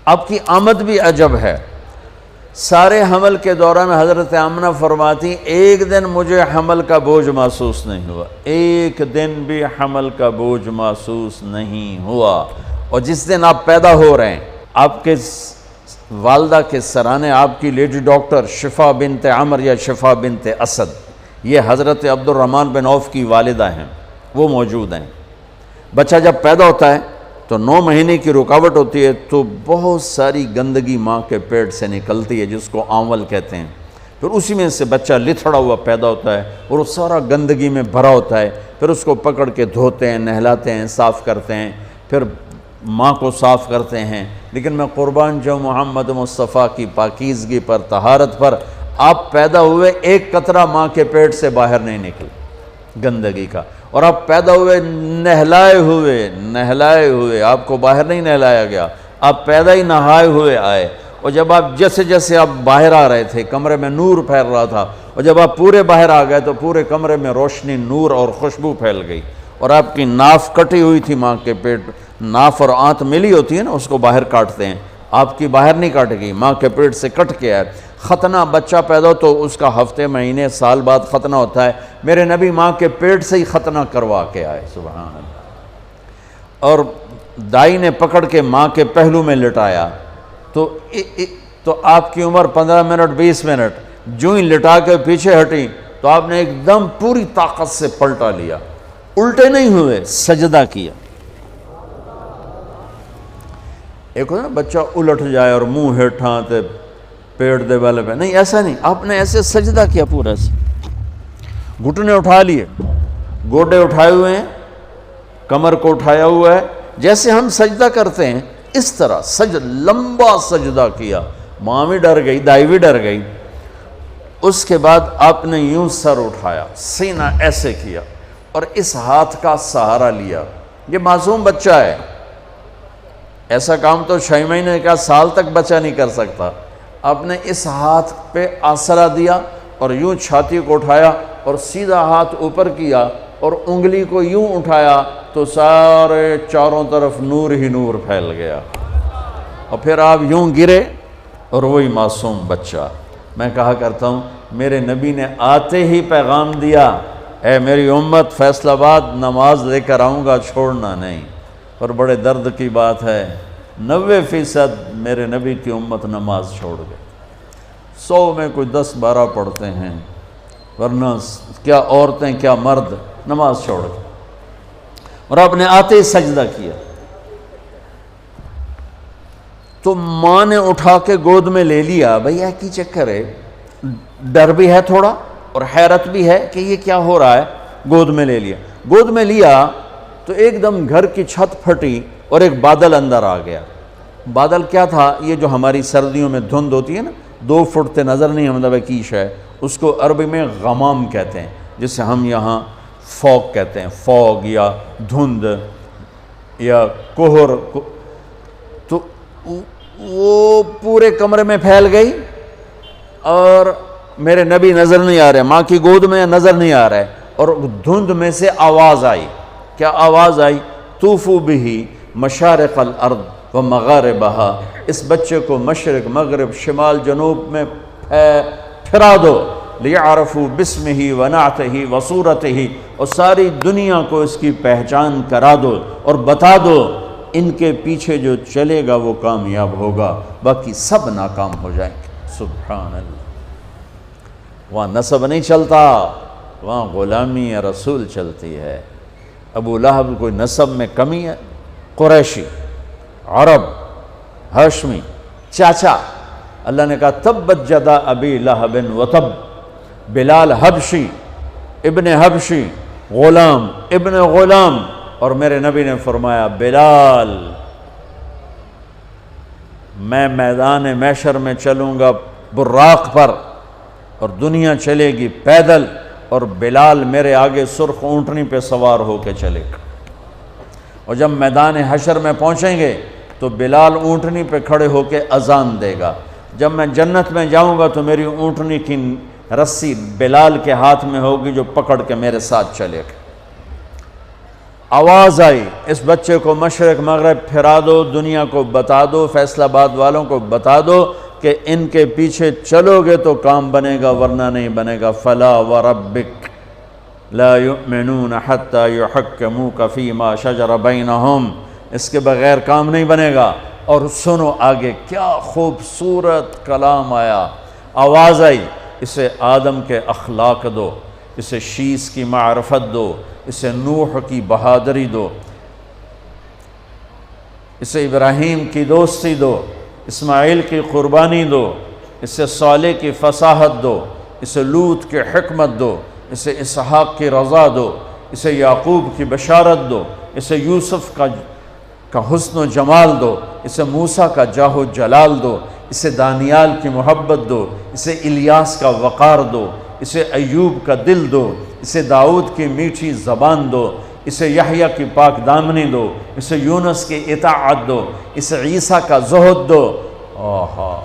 آپ کی آمد بھی عجب ہے۔ سارے حمل کے دوران حضرت آمنہ فرماتی ایک دن مجھے حمل کا بوجھ محسوس نہیں ہوا، ایک دن بھی حمل کا بوجھ محسوس نہیں ہوا۔ اور جس دن آپ پیدا ہو رہے ہیں، آپ کے والدہ کے سرانے آپ کی لیڈی ڈاکٹر شفا بنت عمر یا شفا بنت اسد، یہ حضرت عبد الرحمن بن عوف کی والدہ ہیں، وہ موجود ہیں۔ بچہ جب پیدا ہوتا ہے تو 9 مہینے کی رکاوٹ ہوتی ہے، تو بہت ساری گندگی ماں کے پیٹ سے نکلتی ہے جس کو آنول کہتے ہیں، پھر اسی میں سے بچہ لتھڑا ہوا پیدا ہوتا ہے اور وہ سارا گندگی میں بھرا ہوتا ہے، پھر اس کو پکڑ کے دھوتے ہیں، نہلاتے ہیں، صاف کرتے ہیں، پھر ماں کو صاف کرتے ہیں۔ لیکن میں قربان جاؤں محمد مصطفیٰ کی پاکیزگی پر، طہارت پر، آپ پیدا ہوئے ایک قطرہ ماں کے پیٹ سے باہر نہیں نکل گندگی کا، اور آپ پیدا ہوئے نہلائے ہوئے، آپ کو باہر نہیں نہلایا گیا، آپ پیدا ہی نہائے ہوئے آئے۔ اور جب آپ جیسے جیسے آپ باہر آ رہے تھے کمرے میں نور پھیل رہا تھا، اور جب آپ پورے باہر آ گئے تو پورے کمرے میں روشنی، نور اور خوشبو پھیل گئی۔ اور آپ کی ناف کٹی ہوئی تھی ماں کے پیٹ، ناف اور آنت ملی ہوتی ہے نا، اس کو باہر کاٹتے ہیں، آپ کی باہر نہیں کاٹے گی، ماں کے پیٹ سے کٹ کے آئے۔ ختنہ بچہ پیدا ہو تو اس کا ہفتے، مہینے، سال بعد ختنہ ہوتا ہے، میرے نبی ماں کے پیٹ سے ہی ختنہ کروا کے آئے، سبحان اللہ۔ اور دائی نے پکڑ کے ماں کے پہلو میں لٹایا تو آپ کی عمر 15 منٹ 20 منٹ، جو ہی لٹا کے پیچھے ہٹی تو آپ نے ایک دم پوری طاقت سے پلٹا لیا، الٹے نہیں ہوئے، سجدہ کیا۔ ایک ہوتا ہے بچہ الٹ جائے اور منہ ہیٹھاں تے پیٹ دے والے پہ، نہیں ایسا نہیں، آپ نے ایسے سجدہ کیا پورا سے، گھٹنے اٹھا لیے، گوڈے اٹھائے ہوئے ہیں، کمر کو اٹھایا ہوا ہے، جیسے ہم سجدہ کرتے ہیں اس طرح لمبا سجدہ کیا۔ ماں بھی ڈر گئی، دائی بھی ڈر گئی۔ اس کے بعد آپ نے یوں سر اٹھایا، سینہ ایسے کیا اور اس ہاتھ کا سہارا لیا۔ یہ معصوم بچہ ہے، ایسا کام تو 6 مہینے کا، سال تک بچہ نہیں کر سکتا۔ آپ نے اس ہاتھ پہ آسرا دیا اور یوں چھاتی کو اٹھایا اور سیدھا ہاتھ اوپر کیا اور انگلی کو یوں اٹھایا تو سارے چاروں طرف نور ہی نور پھیل گیا، اور پھر آپ یوں گرے اور وہی معصوم بچہ۔ میں کہا کرتا ہوں میرے نبی نے آتے ہی پیغام دیا، اے میری امت، فیصل آباد نماز لے کر آؤں گا، چھوڑنا نہیں۔ اور بڑے درد کی بات ہے 90% میرے نبی کی امت نماز چھوڑ گئے، 100 میں کوئی 10-12 پڑھتے ہیں، ورنہ کیا عورتیں کیا مرد نماز چھوڑ گئے۔ اور آپ نے آتے ہی سجدہ کیا تو ماں نے اٹھا کے گود میں لے لیا۔ بھئی یہ کی چکر ہے، ڈر بھی ہے تھوڑا اور حیرت بھی ہے کہ یہ کیا ہو رہا ہے۔ گود میں لے لیا، گود میں لیا تو ایک دم گھر کی چھت پھٹی اور ایک بادل اندر آ گیا۔ بادل کیا تھا؟ یہ جو ہماری سردیوں میں دھند ہوتی ہے نا، 2 فٹ تے نظر نہیں ہمیں کیش ہے، اس کو عربی میں غمام کہتے ہیں، جسے ہم یہاں فوگ کہتے ہیں، فوگ یا دھند یا کوہر۔ تو وہ پورے کمرے میں پھیل گئی اور میرے نبی نظر نہیں آ رہے، ماں کی گود میں نظر نہیں آ رہے، اور دھند میں سے آواز آئی۔ کیا آواز آئی؟ طوفوا بہ مشارق الارض و مغاربہا، اس بچے کو مشرق، مغرب، شمال، جنوب میں پھرا دو، لیعرفوا باسمہ و نعتہ و صورتہ، اور ساری دنیا کو اس کی پہچان کرا دو اور بتا دو، ان کے پیچھے جو چلے گا وہ کامیاب ہوگا، باقی سب ناکام ہو جائیں گے۔ سبحان اللہ۔ وہاں نسب نہیں چلتا، وہاں غلامی رسول چلتی ہے۔ ابو لہب کوئی نسب میں کمی ہے؟ قریشی، عرب، ہاشمی، چاچا۔ اللہ نے کہا تبت جدا ابی لہب وتب، بلال حبشی، ابن حبشی، غلام ابن غلام۔ اور میرے نبی نے فرمایا بلال، میں میدان محشر میں چلوں گا براق پر اور دنیا چلے گی پیدل، اور بلال میرے آگے سرخ اونٹنی پہ سوار ہو کے چلے گا۔ اور جب میدان حشر میں پہنچیں گے تو بلال اونٹنی پہ کھڑے ہو کے اذان دے گا۔ جب میں جنت میں جاؤں گا تو میری اونٹنی کی رسی بلال کے ہاتھ میں ہوگی جو پکڑ کے میرے ساتھ چلے گا۔ آواز آئی اس بچے کو مشرق مغرب پھرا دو، دنیا کو بتا دو، فیصل آباد والوں کو بتا دو کہ ان کے پیچھے چلو گے تو کام بنے گا ورنہ نہیں بنے گا۔ فلا وربک لا یؤمنون حتی یحکموک فیما شجر بینہم، اس کے بغیر کام نہیں بنے گا۔ اور سنو آگے کیا خوبصورت کلام آیا، آواز آئی، اسے آدم کے اخلاق دو، اسے شیس کی معرفت دو، اسے نوح کی بہادری دو، اسے ابراہیم کی دوستی دو، اسماعیل کی قربانی دو، اسے صالح کی فصاحت دو، اسے لوط کی حکمت دو، اسے اسحاق کی رضا دو، اسے یعقوب کی بشارت دو، اسے یوسف کا حسن و جمال دو، اسے موسیٰ کا جاہ و جلال دو، اسے دانیال کی محبت دو، اسے الیاس کا وقار دو، اسے ایوب کا دل دو، اسے داؤد کی میٹھی زبان دو، اسے یحییٰ کی پاک دامنی دو، اسے یونس کی اطاعت دو، اسے عیسیٰ کا زہد دو،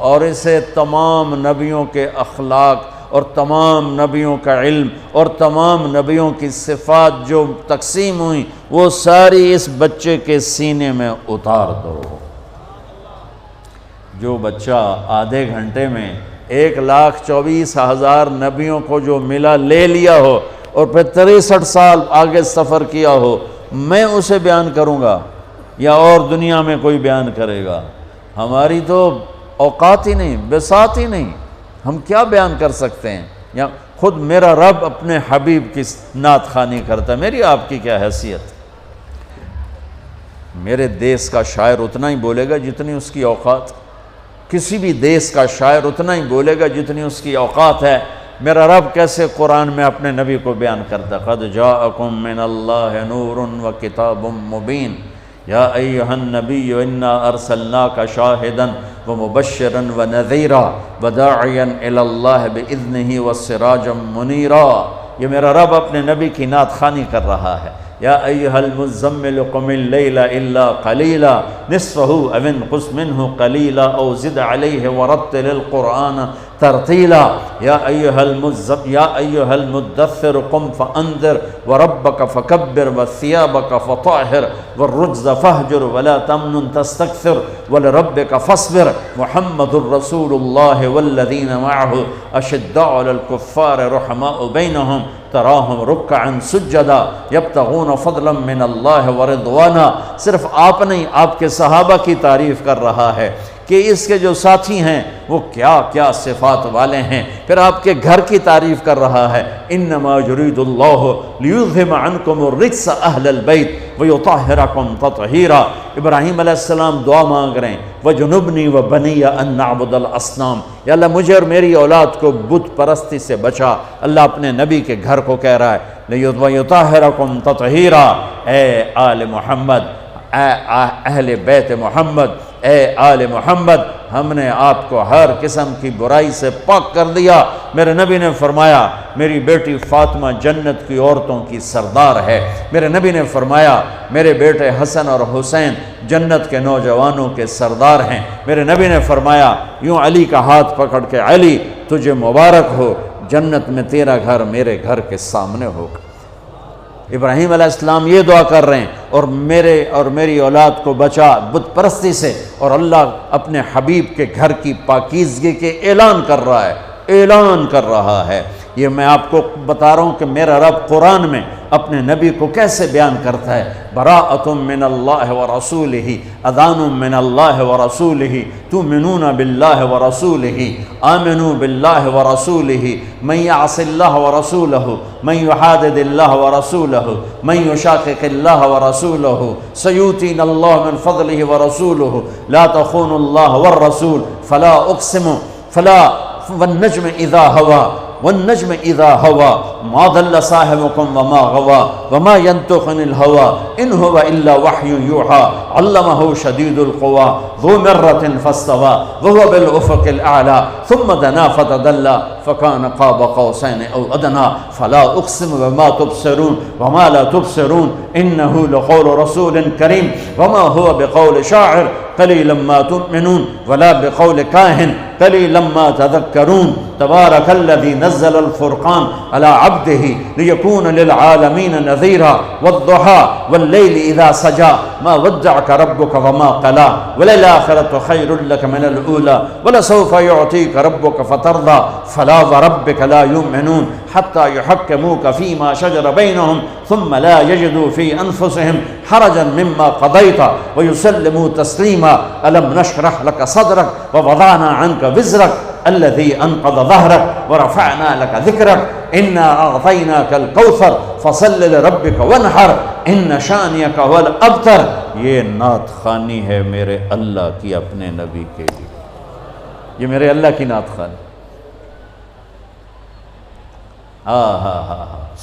اور اسے تمام نبیوں کے اخلاق اور تمام نبیوں کا علم اور تمام نبیوں کی صفات جو تقسیم ہوئیں وہ ساری اس بچے کے سینے میں اتار دو۔ جو بچہ آدھے گھنٹے میں 1,24,000 نبیوں کو جو ملا لے لیا ہو اور پھر 63 سال آگے سفر کیا ہو، میں اسے بیان کروں گا یا اور دنیا میں کوئی بیان کرے گا؟ ہماری تو اوقات ہی نہیں، بساط ہی نہیں، ہم کیا بیان کر سکتے ہیں؟ یا خود میرا رب اپنے حبیب کی نعت خوانی کرتا ہے، میری آپ کی کیا حیثیت؟ میرے دیس کا شاعر اتنا ہی بولے گا جتنی اس کی اوقات، کسی بھی دیس کا شاعر اتنا ہی بولے گا جتنی اس کی اوقات ہے۔ میرا رب کیسے قرآن میں اپنے نبی کو بیان کرتا ہے، قد جاءکم من اللہ نور و کتاب مبین یا ایہا النبی انا ارسلناک شاہدا ومبشرا ونذیرا وداعیا الی اللہ باذنہ وسراجا منیرا۔ یہ میرا رب اپنے نبی کی نعت خوانی کر رہا ہے۔ یا ایہا المزمل قم اللیل الا قلیلا نصفہ او انقص منہ قلیلا او زد علیہ ورتل القرآن ترتیلا۔ یا ایہا المدثر قم فانذر وربک فکبر وثیابک فطہر والرجز فہجر ولا تمنن تستکثر ولربک فاصبر محمد الرسول اللہ والذین معہ اشداء علی الکفار رحماء بینہم تراہم رکعا سجدا یبتغون فضلا من اللہ ورضوانا۔ صرف آپ نہیں، آپ کے صحابہ کی تعریف کر رہا ہے کہ اس کے جو ساتھی ہیں وہ کیا کیا صفات والے ہیں، پھر آپ کے گھر کی تعریف کر رہا ہے۔ انما یرید اللہ لیذہب عنکم الرجس اہل البیت ویطہرکم تطہیرا۔ ابراہیم علیہ السلام دعا مانگ رہے ہیں، وجنبنی وبنی ان نعبد الاصنام، یا اللہ مجھے اور میری اولاد کو بت پرستی سے بچا۔ اللہ اپنے نبی کے گھر کو کہہ رہا ہے ویطہرکم تطہیرا۔ اے آل محمد، اے اہل بیت محمد، اے آل محمد، ہم نے آپ کو ہر قسم کی برائی سے پاک کر دیا۔ میرے نبی نے فرمایا میری بیٹی فاطمہ جنت کی عورتوں کی سردار ہے۔ میرے نبی نے فرمایا میرے بیٹے حسن اور حسین جنت کے نوجوانوں کے سردار ہیں۔ میرے نبی نے فرمایا یوں علی کا ہاتھ پکڑ کے، علی تجھے مبارک ہو، جنت میں تیرا گھر میرے گھر کے سامنے ہوگا۔ ابراہیم علیہ السلام یہ دعا کر رہے ہیں، اور میرے اور میری اولاد کو بچا بت پرستی سے، اور اللہ اپنے حبیب کے گھر کی پاکیزگی کے اعلان کر رہا ہے، اعلان کر رہا ہے۔ یہ میں آپ کو بتا رہا ہوں کہ میرا رب قرآن میں اپنے نبی کو کیسے بیان کرتا ہے۔ براءۃ من اللہ ورسولہ، اذان من اللہ ورسولہ، تؤمنون باللہ ورسولہ، آمنوا باللہ ورسولہ، من یعص اللہ ورسولہ، من یحادد اللہ ورسولہ، من یشاقق اللہ ورسولہ، سیؤتینا اللہ من فضلہ ورسولہ، لا تخونوا اللہ والرسول، فلا اقسم والنجم اذا ہوا والنجم اذا ہوا ما ضل صاحبکم وما غوا وما ينطق عن الهوى ان هو الا وحی یوحى علمہ شدید القوى ذو مرة فاستوى وهو بالافق الاعلى ثم دنا فتدلى فكان قاب قوسين أو أدنى فلا أقسم بما تبصرون وما لا تبصرون إنه لقول رسول كريم وما هو بقول شاعر قليلا ما تؤمنون ولا بقول كاهن قليلا ما تذكرون تبارك الذي نزل الفرقان على عبده ليكون للعالمين نذيرا والضحى والليل إذا سجى ما ودعك ربك وما قلى وللآخرة خير لك من الأولى ولسوف يعطيك ربك فترضى فلا وربك لا يؤمنون حتى يحكموك فيما شجر بينهم ثم لا يجدوا في أنفسهم حرجا مما قضيت ويسلموا تسليما ألم نشرح لك صدرك ووضعنا عنك وزرك الذي أنقض ظهرك ورفعنا لك ذكرك إنا أعطيناك الكوثر فصل لربك وانحر إن شانئك هو الأبتر. یہ نعت خوانی ہے میرے اللہ کی اپنے نبی کے لیے، یہ میرے اللہ کی نعت خوانی.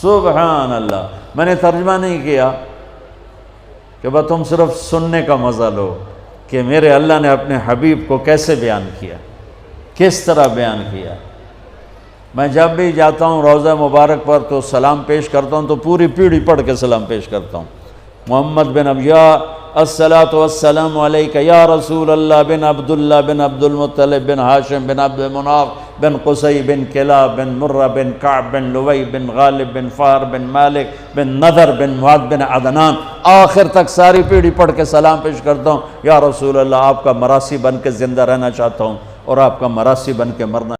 سبحان اللہ. میں نے ترجمہ نہیں کیا کہ بس تم صرف سننے کا مزہ لو کہ میرے اللہ نے اپنے حبیب کو کیسے بیان کیا، کس طرح بیان کیا. میں جب بھی جاتا ہوں روضہ مبارک پر تو سلام پیش کرتا ہوں تو پوری پیڑھی پڑھ کے سلام پیش کرتا ہوں. محمد بن ابیا الصلاۃ والسلام علیک یا رسول اللہ بن عبداللہ بن عبد المطلب بن ہاشم بن عبد مناف بن قصی بن کلاب بن مرہ بن کعب بن لوی بن غالب بن فار بن مالک بن نذر بن معاذ بن عدنان آخر تک ساری پیڑھی پڑھ کے سلام پیش کرتا ہوں. یا رسول اللہ آپ کا مراسی بن کے زندہ رہنا چاہتا ہوں اور آپ کا مراسی بن کے مرنا